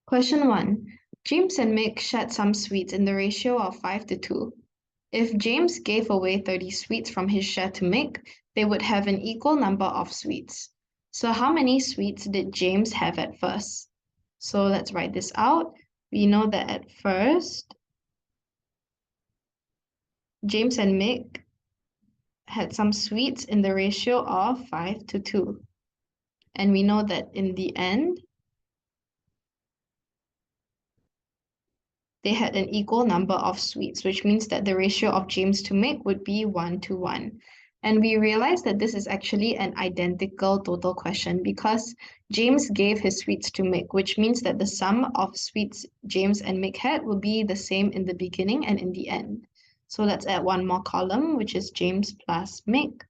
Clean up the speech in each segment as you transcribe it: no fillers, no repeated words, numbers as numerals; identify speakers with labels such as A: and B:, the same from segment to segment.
A: Question 1. James and Mick shared some sweets in the ratio of 5 to 2. If James gave away 30 sweets from his share to Mick, they would have an equal number of sweets. So how many sweets did James have at first? So let's write this out. We know that at first, James and Mick had some sweets in the ratio of 5 to 2. And we know that in the end, they had an equal number of sweets, which means that the ratio of James to Mick would be 1 to 1. And we realize that this is actually an identical total question because James gave his sweets to Mick, which means that the sum of sweets James and Mick had will be the same in the beginning and in the end. So let's add one more column, which is James plus Mick.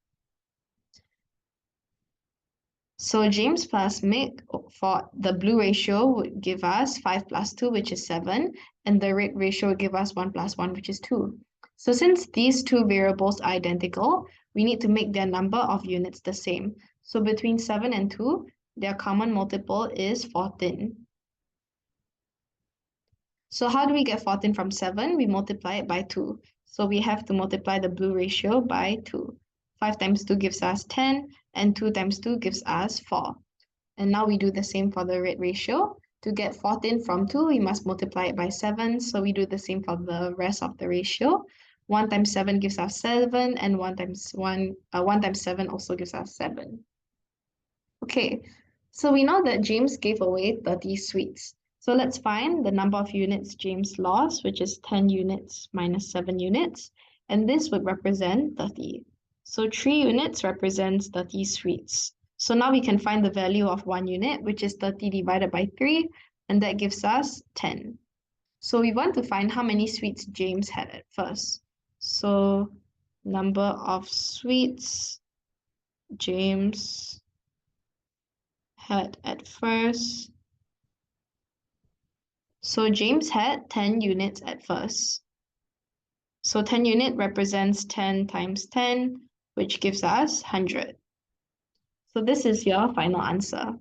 A: So James plus Mick for the blue ratio would give us 5 plus 2, which is 7, and the red ratio would give us 1 plus 1, which is 2. So since these two variables are identical, we need to make their number of units the same. So between 7 and 2, their common multiple is 14. So how do we get 14 from 7? We multiply it by 2. So we have to multiply the blue ratio by 2. 5 times 2 gives us 10, and 2 times 2 gives us 4. And now we do the same for the red ratio. To get 14 from 2, we must multiply it by 7. So we do the same for the rest of the ratio. 1 times 7 gives us 7, and 1 times 7 also gives us 7. Okay, so we know that James gave away 30 sweets. So let's find the number of units James lost, which is 10 units minus 7 units. And this would represent 30. So 3 units represents 30 sweets. So now we can find the value of 1 unit, which is 30 divided by 3, and that gives us 10. So we want to find how many sweets James had at first. So number of sweets James had at first. So James had 10 units at first. So 10 unit represents 10 times 10, which gives us 100. So this is your final answer.